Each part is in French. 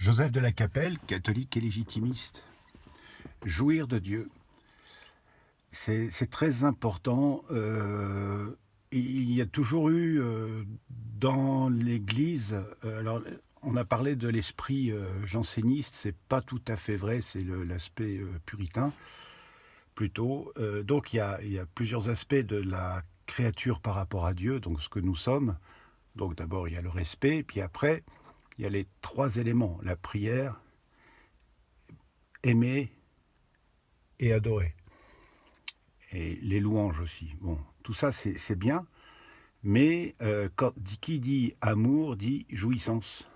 Joseph de la Capelle, catholique et légitimiste. Jouir de Dieu, c'est très important. Il y a toujours eu dans l'Église, alors on a parlé de l'esprit janséniste, c'est pas tout à fait vrai, c'est l'aspect puritain plutôt. Donc il y a plusieurs aspects de la créature par rapport à Dieu, donc ce que nous sommes. Donc d'abord il y a le respect, puis après il y a les trois éléments, la prière, aimer et adorer. Et les louanges aussi. Bon, tout ça c'est bien, mais qui dit amour dit jouissance.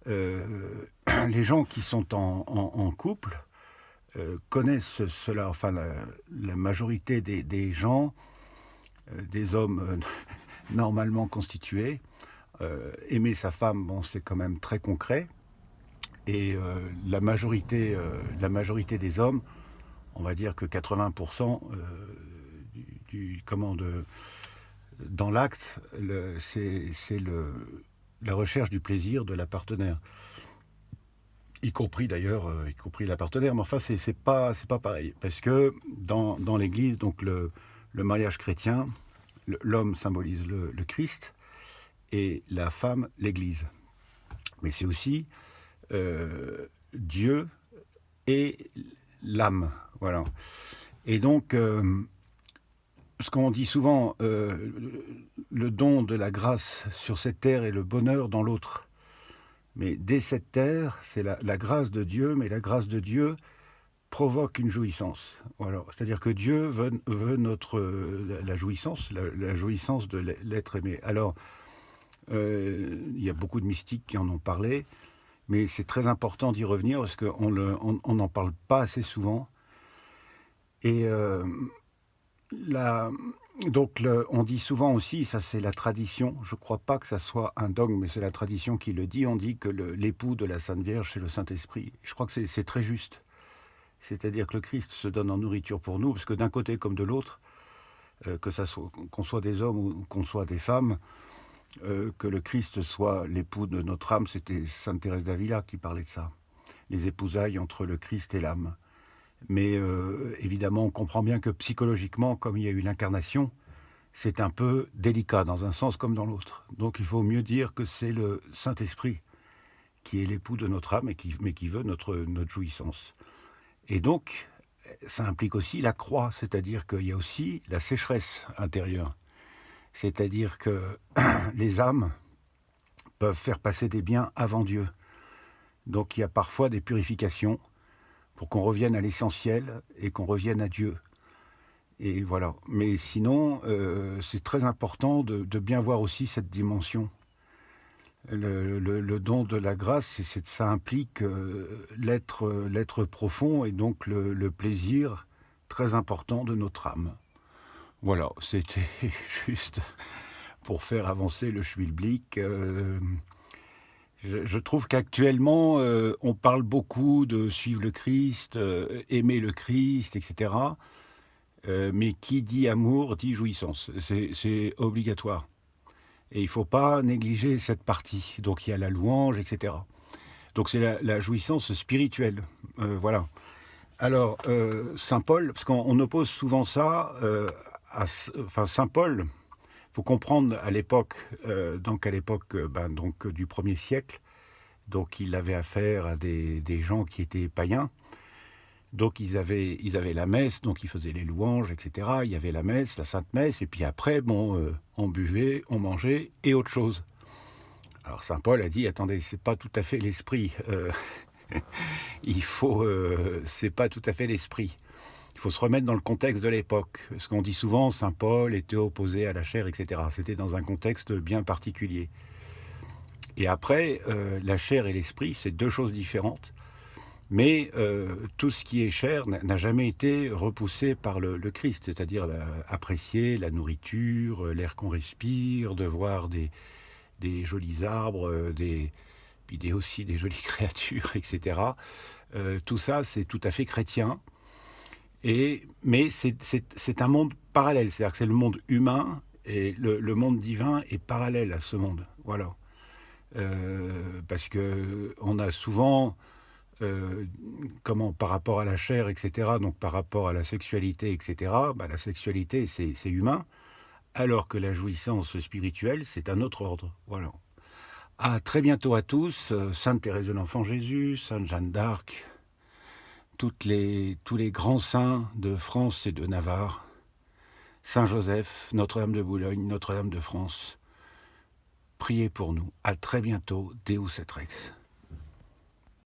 Les gens qui sont en couple connaissent cela, enfin la majorité des gens, des hommes normalement constitués, aimer sa femme, bon, c'est quand même très concret. Et la majorité des hommes, on va dire que 80% dans l'acte, c'est la recherche du plaisir de la partenaire, y compris d'ailleurs, y compris la partenaire. Mais enfin, c'est pas pareil, parce que dans l'Église, donc le mariage chrétien, l'homme symbolise le Christ et la femme l'Église. Mais c'est aussi Dieu et l'âme, voilà. Et donc, ce qu'on dit souvent, le don de la grâce sur cette terre et le bonheur dans l'autre. Mais dès cette terre, c'est la grâce de Dieu, mais la grâce de Dieu provoque une jouissance. Voilà. C'est-à-dire que Dieu veut la jouissance, la jouissance de l'être aimé. Alors, il y a beaucoup de mystiques qui en ont parlé, mais c'est très important d'y revenir parce qu'on n'en parle pas assez souvent. Et on dit souvent aussi, ça c'est la tradition, je ne crois pas que ça soit un dogme, mais c'est la tradition qui le dit, on dit que l'époux de la Sainte Vierge, c'est le Saint-Esprit. Je crois que c'est très juste. C'est-à-dire que le Christ se donne en nourriture pour nous, parce que d'un côté comme de l'autre, qu'on soit des hommes ou qu'on soit des femmes, que le Christ soit l'époux de notre âme, c'était Sainte Thérèse d'Avila qui parlait de ça. Les épousailles entre le Christ et l'âme. Mais évidemment, on comprend bien que psychologiquement, comme il y a eu l'incarnation, c'est un peu délicat dans un sens comme dans l'autre. Donc il faut mieux dire que c'est le Saint-Esprit qui est l'époux de notre âme, mais qui veut notre jouissance. Et donc, ça implique aussi la croix, c'est-à-dire qu'il y a aussi la sécheresse intérieure. C'est-à-dire que les âmes peuvent faire passer des biens avant Dieu. Donc il y a parfois des purifications pour qu'on revienne à l'essentiel et qu'on revienne à Dieu. Et voilà. Mais sinon, c'est très important de bien voir aussi cette dimension. Le don de la grâce, ça implique l'être profond et donc le plaisir très important de notre âme. Voilà, c'était juste pour faire avancer le schmilblick. Je trouve qu'actuellement, on parle beaucoup de suivre le Christ, aimer le Christ, etc. Mais qui dit amour dit jouissance. C'est obligatoire. Et il ne faut pas négliger cette partie. Donc il y a la louange, etc. Donc c'est la jouissance spirituelle. Voilà. Alors, Saint Paul, parce qu'on oppose souvent ça enfin, Saint Paul, il faut comprendre à l'époque, donc à l'époque donc, du 1er siècle, donc il avait affaire à des gens qui étaient païens. Donc ils avaient la messe, donc ils faisaient les louanges, etc. Il y avait la messe, la Sainte Messe, et puis après, bon, on buvait, on mangeait, et autre chose. Alors Saint Paul a dit, attendez, c'est pas tout à fait l'esprit. C'est pas tout à fait l'esprit. Il faut se remettre dans le contexte de l'époque. Ce qu'on dit souvent, Saint Paul était opposé à la chair, etc. C'était dans un contexte bien particulier. Et après, la chair et l'esprit, c'est deux choses différentes. Mais tout ce qui est chair n'a jamais été repoussé par le Christ, c'est-à-dire apprécier la nourriture, l'air qu'on respire, de voir des jolis arbres, puis aussi des jolies créatures, etc. Tout ça, c'est tout à fait chrétien. Mais c'est un monde parallèle, c'est-à-dire que c'est le monde humain et le monde divin est parallèle à ce monde. Voilà. parce que on a souvent, heu, par rapport à la chair et cetera, donc par rapport à la sexualité et cetera, la sexualité c'est humain, alors que la jouissance spirituelle, c'est un autre ordre. Voilà. À très bientôt à tous, sainte Thérèse de l'Enfant Jésus, sainte Jeanne d'Arc, tous les grands saints de France et de Navarre, saint Joseph, Notre-Dame de Boulogne, Notre-Dame de France. Priez pour nous. À très bientôt. Deus et Rex.